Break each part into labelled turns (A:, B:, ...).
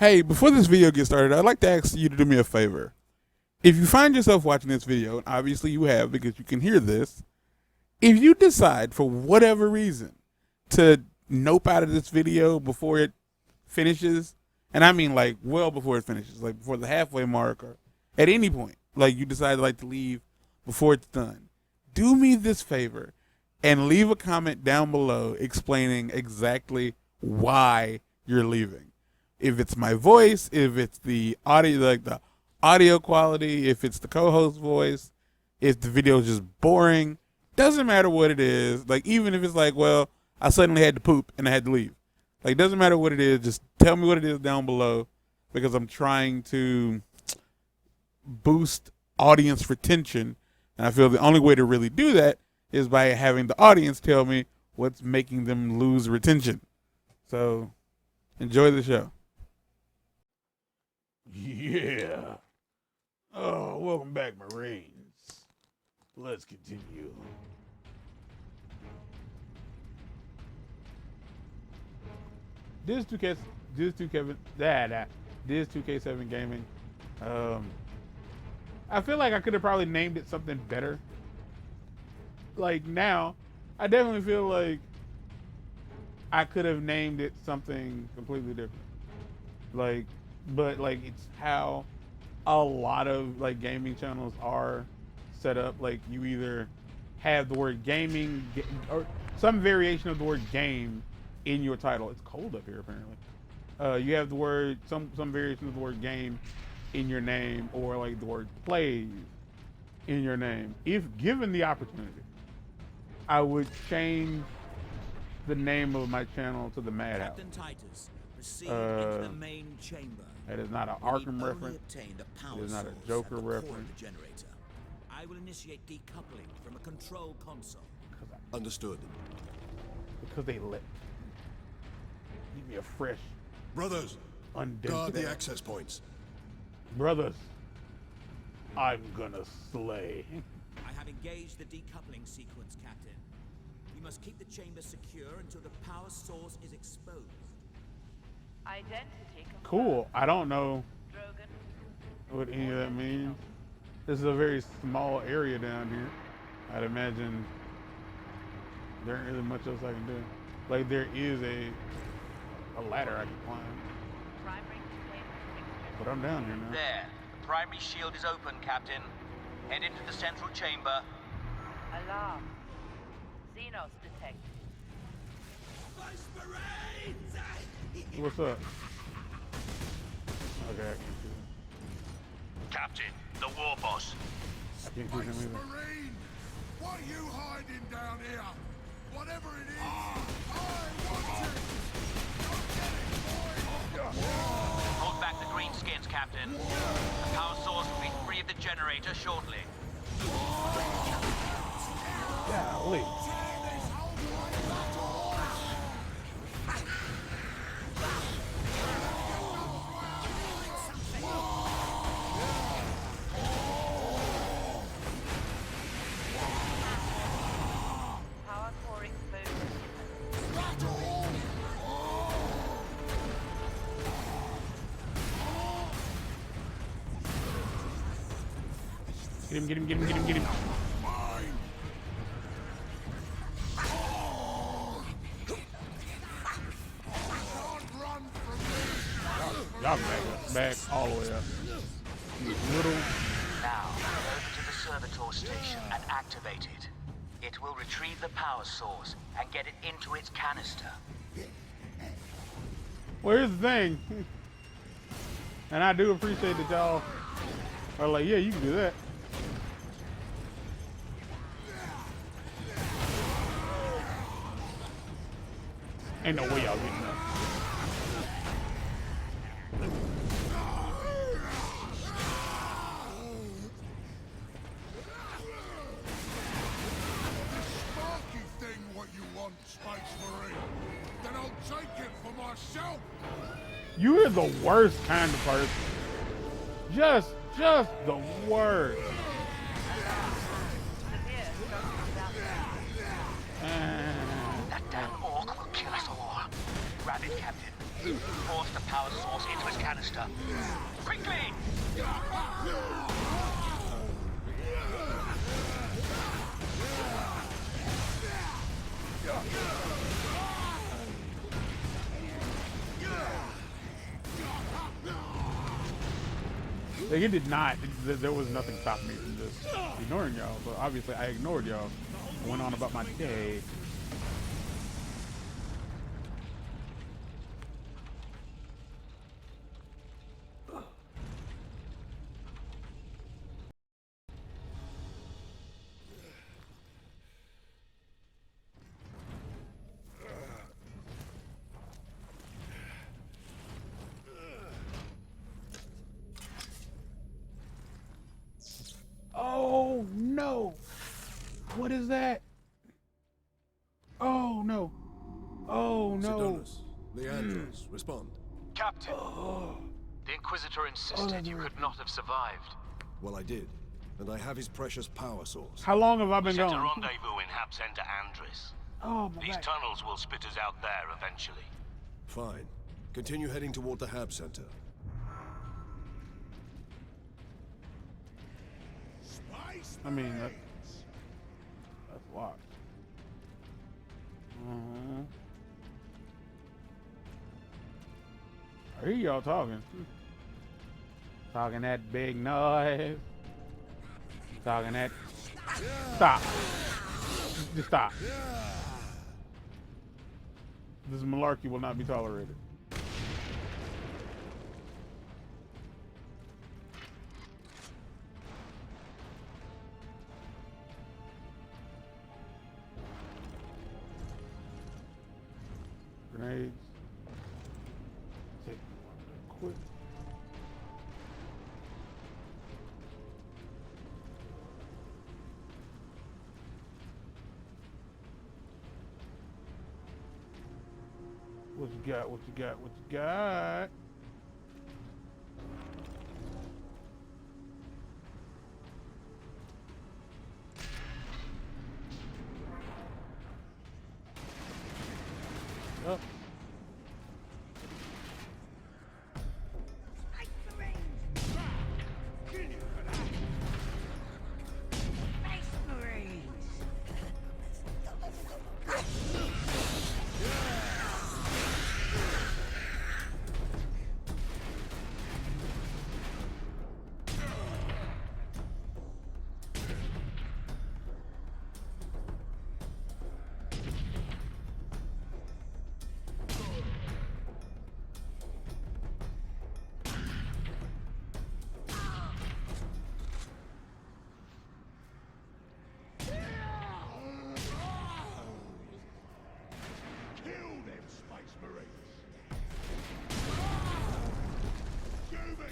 A: Hey, before this video gets started, I'd like to ask you to do me a favor. If you find yourself watching this video, and obviously you have because you can hear this, if you decide for whatever reason to nope out of this video before it finishes, and I mean like well before it finishes, like before the halfway mark or at any point, like you decide like to leave before it's done, do me this favor and leave a comment down below explaining exactly why you're leaving. If it's my voice, if it's the audio, like the audio quality, if it's the co-host voice, if the video is just boring, doesn't matter what it is. Like even if it's like, well, I suddenly had to poop and I had to leave. Like doesn't matter what it is, just tell me what it is down below because I'm trying to boost audience retention. And I feel the only way to really do that is by having the audience tell me what's making them lose retention. So enjoy the show. Yeah. Oh, welcome back, Marines. Let's continue. Dizz2K7 Gaming. I feel like I could have probably named it something better. Like now, I definitely feel like I could have named it something completely different. Like, but like it's how a lot of like gaming channels are set up. Like you either have the word gaming or some variation of the word game in your title. It's cold up here apparently. You have the word some variation of the word game in your name, or like the word plays in your name. If given the opportunity, I would change the name of my channel to the Madhouse. Into the main chamber. That is not an Arkham reference. It is not a Joker reference.
B: I will initiate decoupling from a control console.
C: Understood.
A: Because they let give me a fresh
C: brothers. Guard the access points.
A: Brothers, I'm gonna slay.
B: I have engaged the decoupling sequence, Captain. We must keep the chamber secure until the power source is exposed.
D: Identity confirmed.
A: Cool. I don't know what any of that means. This is a very small area down here. I'd imagine there ain't really much else I can do. Like there is a ladder I can climb. But I'm down here now.
E: There. The primary shield is open, Captain. Head into the central chamber.
D: Alarm. Xenos detected.
A: What's up? Okay, I can't see him.
E: Captain, the war boss.
A: I can't see him either.
C: Marine! What are you hiding down here? Whatever it is, I want it!
E: Hold back the greenskins, Captain. The power source will be free of the generator shortly.
A: Golly.
D: Power core exposed.
A: Get him, get him, get him, get him, get him. Y'all back all the way up. Little.
E: Now, go to the servitor station and activate it. It will retrieve the power source and get it into its canister.
A: Well, here's the thing. And I do appreciate that y'all are like, yeah, you can do that. Ain't no way y'all getting that.
C: Sparky thing what you want, Space Marine. Then I'll take it for myself.
A: You are the worst kind of person. Just the worst.
E: That damn orc will kill us all. Grab it, Captain. Force the power source into its canister. Quickly!
A: Like, it did not. There was nothing stopping me from just ignoring y'all. So obviously, I ignored y'all. Went on about my day. Oh no! What is that? Oh no! Oh no!
F: Sidonus, Leandros, respond.
E: Captain, the Inquisitor insisted you could not have survived.
F: Well, I did, and I have his precious power source.
A: How long have I been
G: Set
A: gone?
G: a rendezvous in Hab Center Andris.
A: Oh my
G: These
A: back.
G: tunnels will spit us out there eventually.
F: Fine. Continue heading toward the Hab Center.
C: Spice
A: I mean,
C: Marines.
A: that's locked. I hear y'all talking. Talking that big noise. Talking that. Stop. Just stop. This malarkey will not be tolerated. Grenades. Take one real quick. What you got? What you got? What you got? Oh.
C: Kill them Space Marines. Humans.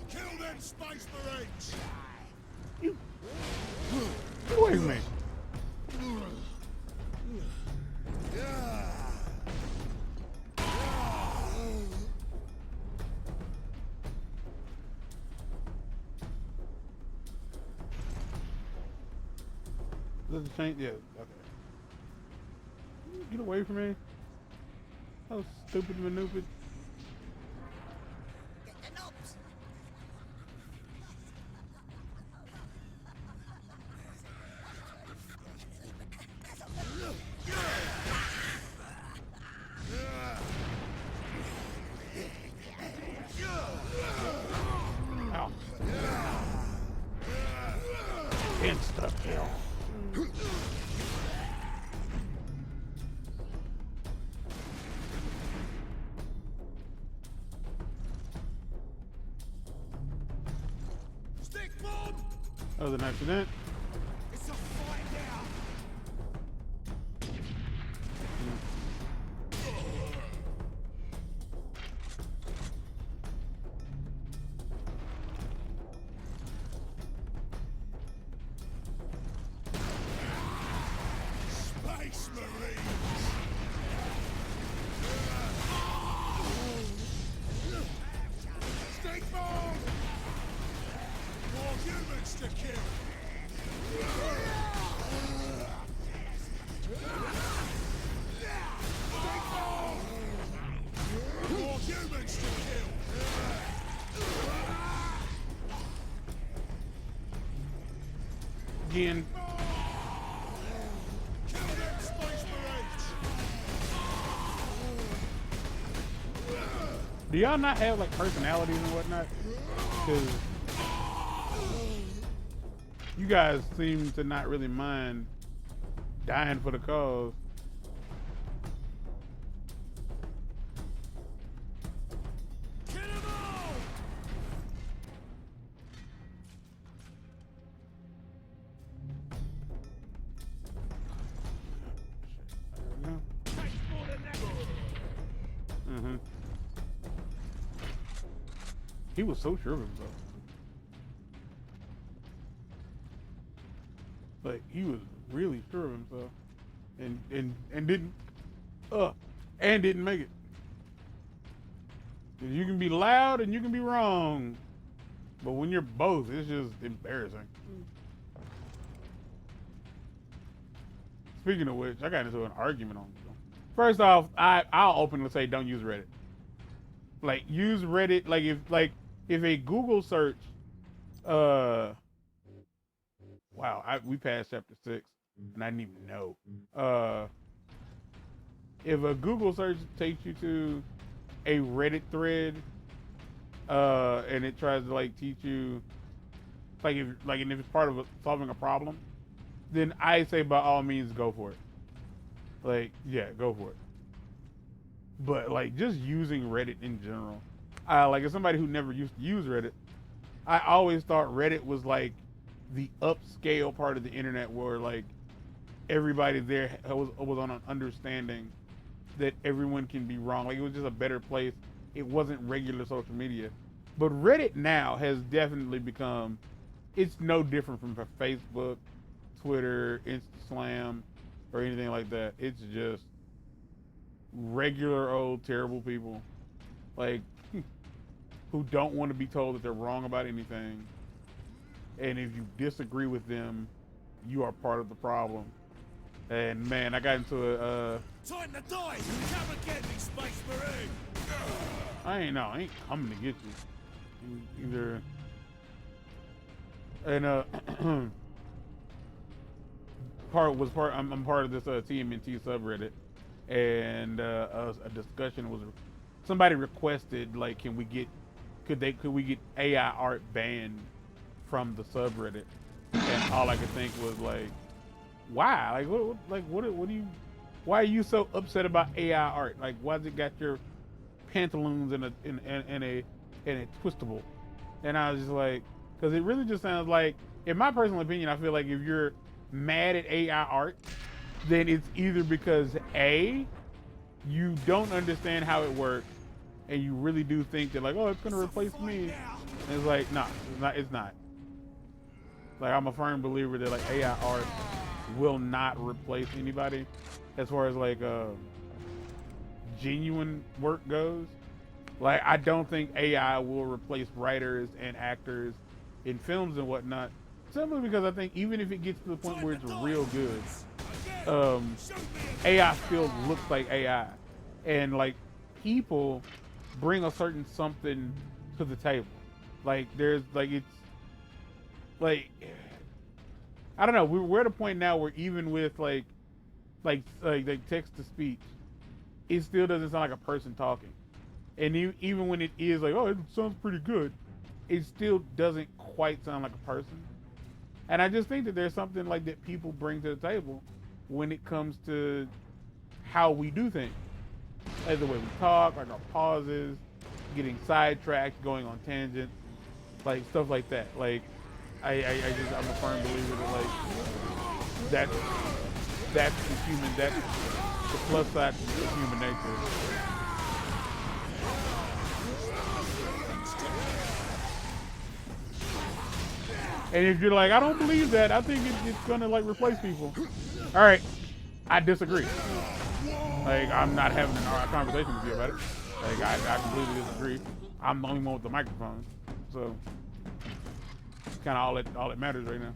C: Kill them Space Marines.
A: Get away from me. Does it change? Yeah, okay. Get away from me. That was stupid maneuver. Ow. Insta kill.
C: Stick bomb.
A: That was an accident.
C: It's a fight now. Space Marines! Stick bomb! More humans to kill! Stick bomb! More humans to kill!
A: Again,
C: Kill them Space Marines!
A: do y'all not have like personalities and whatnot? Because you guys seem to not really mind dying for the cause.
C: Kill them all!
A: Mm-hmm. He was so sure of himself. Like he was really sure of himself, and didn't make it. 'Cause you can be loud and you can be wrong, but when you're both, it's just embarrassing. Speaking of which, I got into an argument on this. First off, I'll openly say don't use Reddit. Like use Reddit if a Google search wow, we passed chapter 6 and I didn't even know. If a Google search takes you to a Reddit thread and it tries to like teach you and if it's part of solving a problem, then I say by all means go for it. Like, yeah, go for it. But like just using Reddit in general, like as somebody who never used to use Reddit, I always thought Reddit was like the upscale part of the internet where like everybody there was on an understanding that everyone can be wrong. Like it was just a better place. It wasn't regular social media. But Reddit now has definitely become, it's no different from Facebook, Twitter, Instagram, or anything like that. It's just regular old terrible people like who don't want to be told that they're wrong about anything. And if you disagree with them, you are part of the problem. And man, I got into a
C: Tighten the dice! Come and get me, Space Marine!
A: I ain't coming to get you. Either and I'm part of this TMNT subreddit, and a discussion was somebody requested like could we get AI art banned from the subreddit, and all I could think was like, why? Why are you so upset about AI art? Like, why's it got your pantaloons in a twistable? And I was just like, because it really just sounds like, in my personal opinion, I feel like if you're mad at AI art, then it's either because A, you don't understand how it works, and you really do think that like, oh, it's gonna replace me. And it's like, nah, it's not. Like, I'm a firm believer that like AI art will not replace anybody as far as like genuine work goes. Like, I don't think AI will replace writers and actors in films and whatnot, simply because I think even if it gets to the point where it's real good, AI still looks like AI, and like people bring a certain something to the table. Like there's like, it's like, I don't know, we're at a point now where even with like text to speech, it still doesn't sound like a person talking. And even when it is like, oh, it sounds pretty good, it still doesn't quite sound like a person. And I just think that there's something like that people bring to the table when it comes to how we do things. Like the way we talk, like our pauses, getting sidetracked, going on tangents, like stuff like that. Like I'm a firm believer that like that's the human, that's the plus side of human nature. And if you're like, I don't believe that, I think it's gonna like replace people. All right, I disagree. Like, I'm not having a conversation with you about it. Like, I completely disagree. I'm the only one with the microphone, so it's kind of all that matters right now.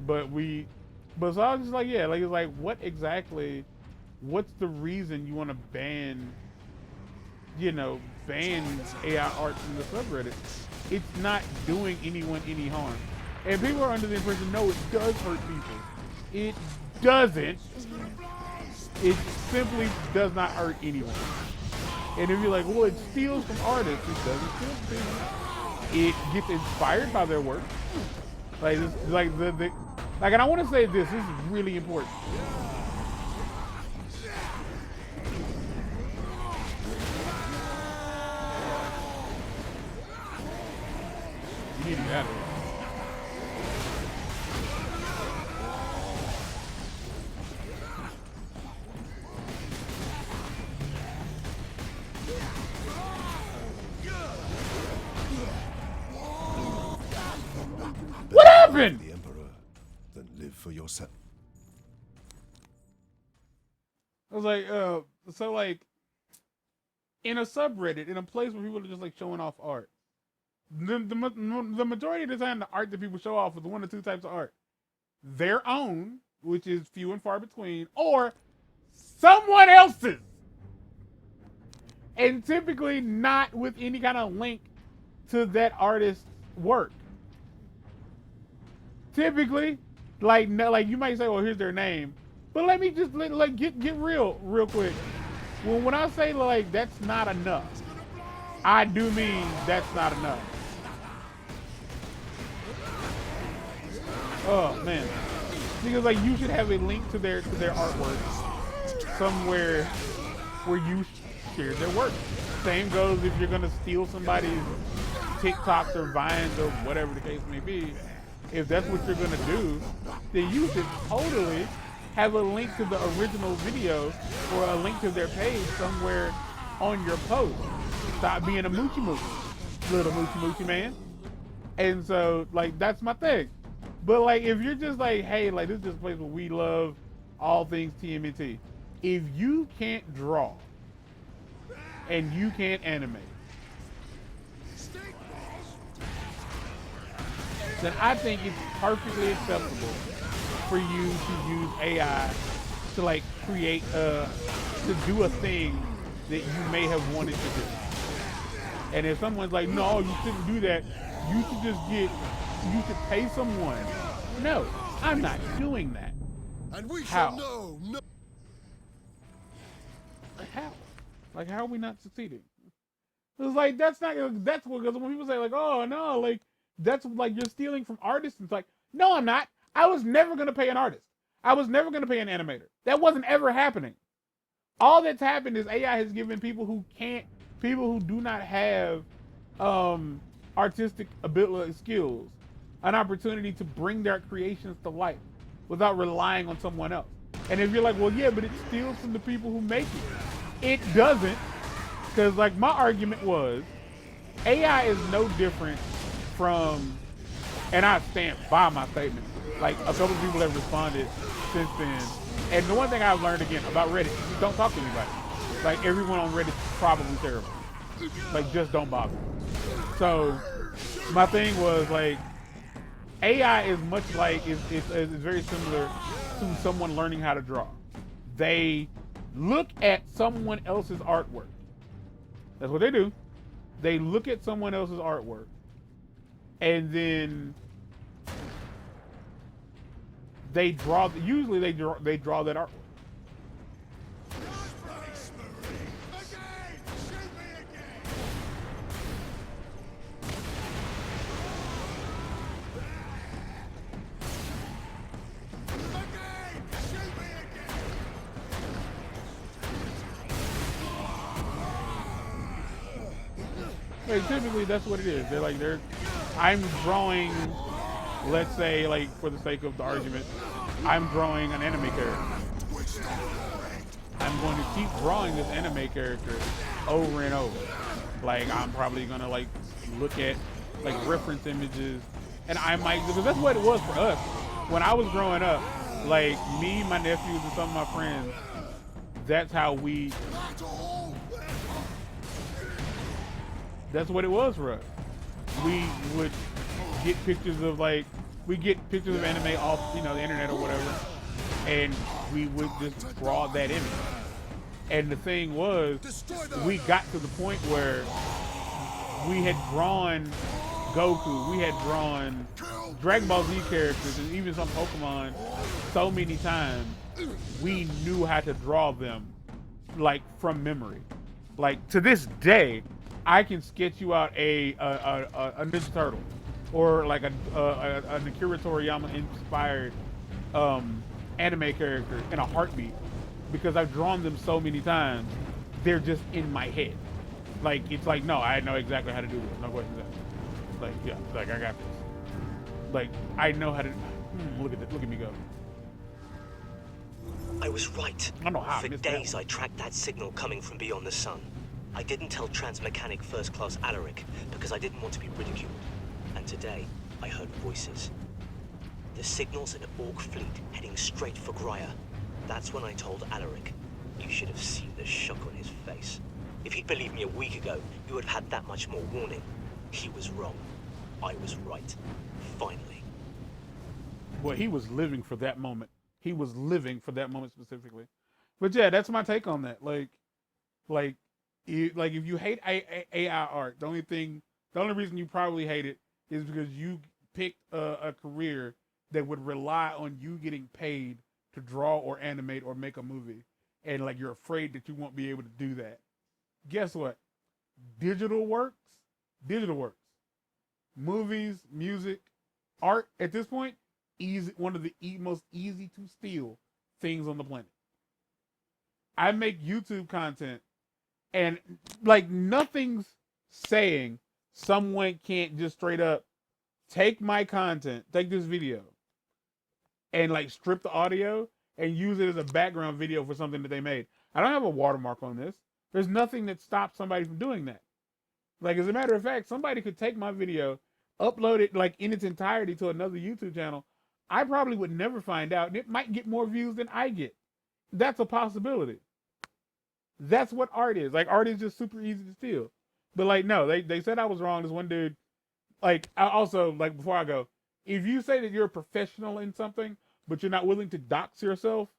A: But so I was just like, yeah, like, it's like, what exactly? What's the reason you want to ban AI art from the subreddit? It's not doing anyone any harm. And people are under the impression, no, it does hurt people. It doesn't. It simply does not hurt anyone. And if you're like, well, it steals from artists, it doesn't steal from people. It gets inspired by their work. Like, it's like and I want to say this is really important. You need to get out of here. What happened?
F: The Emperor, then live for yourself.
A: I was like, so like, in a subreddit, in a place where people are just like showing off art, the majority of the time, the art that people show off is one or two types of art: their own, which is few and far between, or someone else's, and typically not with any kind of link to that artist's work. Typically, like you might say, well, here's their name, but let me just get real quick. When I say like that's not enough, I do mean that's not enough. Oh man, because like you should have a link to their artwork somewhere where you share their work. Same goes if you're gonna steal somebody's TikToks or Vines or whatever the case may be. If that's what you're gonna do, then you should totally have a link to the original video or a link to their page somewhere on your post. Stop being a moochie moochie, little moochie moochie man. And so, like, that's my thing. But like, if you're just like, hey, like this is just a place where we love all things TMNT. If you can't draw and you can't animate, then I think it's perfectly acceptable for you to use AI to like create to do a thing that you may have wanted to do. And if someone's like, no, you shouldn't do that, you should pay someone. No, I'm not doing that.
C: And we
A: How?
C: shall know. No.
A: How? Like, how are we not succeeding? It's like, that's what, because when people say like, oh no, like, that's like you're stealing from artists. It's like, no, I'm not. I was never going to pay an artist. I was never going to pay an animator. That wasn't ever happening. All that's happened is AI has given people who do not have artistic ability skills an opportunity to bring their creations to life without relying on someone else. And if you're like, well, yeah, but it steals from the people who make it. It doesn't, because like my argument was, AI is no different from, and I stand by my statement, like a couple of people have responded since then. And the one thing I've learned again about Reddit, don't talk to anybody. Like everyone on Reddit is probably terrible. Like just don't bother. So my thing was like, AI is much like, it's very similar to someone learning how to draw. They look at someone else's artwork. That's what they do. They look at someone else's artwork and then they draw, usually they draw that artwork. Like, typically that's what it is. I'm drawing, let's say, like for the sake of the argument, I'm drawing an anime character. I'm going to keep drawing this anime character over and over. Like I'm probably gonna like look at like reference images, and I might, because that's what it was for us when I was growing up. Like me, my nephews, and some of my friends, that's how we. That's what it was for us. We would get pictures of anime off, the internet or whatever, and we would just draw that image. And the thing was, we got to the point where we had drawn Goku, we had drawn Dragon Ball Z characters, and even some Pokemon so many times, we knew how to draw them, like, from memory. Like, to this day, I can sketch you out a Ninja Turtle, or like a Akira Toriyama inspired anime character in a heartbeat, because I've drawn them so many times, they're just in my head. Like, it's like, no, I know exactly how to do this. No questions asked. Like, yeah, like, I got this. Like, I know how to. Look at me go.
H: I was right.
A: I don't know how.
H: For days, I tracked that signal coming from beyond the sun. I didn't tell Transmechanic First Class Alaric because I didn't want to be ridiculed. And today, I heard voices. The signal's an Orc fleet heading straight for Grya. That's when I told Alaric. You should have seen the shock on his face. If he'd believed me a week ago, you would have had that much more warning. He was wrong. I was right. Finally.
A: Well, he was living for that moment. He was living for that moment specifically. But yeah, that's my take on that. Like if you hate AI art, the only reason you probably hate it is because you picked a career that would rely on you getting paid to draw or animate or make a movie, and like you're afraid that you won't be able to do that. Guess what? Digital works. Movies, music, art at this point, one of the most easy to steal things on the planet. I make YouTube content, and like nothing's saying someone can't just straight up take my content, take this video, and like strip the audio and use it as a background video for something that they made. I don't have a watermark on this. There's nothing that stops somebody from doing that. Like, as a matter of fact, somebody could take my video, upload it like in its entirety to another YouTube channel. I probably would never find out, and it might get more views than I get. That's a possibility. That's what art is. Like, art is just super easy to steal. But like, no, they said I was wrong. This one dude, like, I also, like, before I go, if you say that you're a professional in something, but you're not willing to dox yourself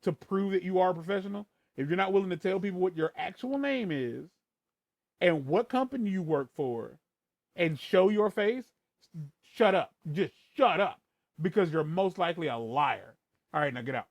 A: to prove that you are a professional, if you're not willing to tell people what your actual name is and what company you work for and show your face, shut up. Just shut up, because you're most likely a liar. All right, now get out.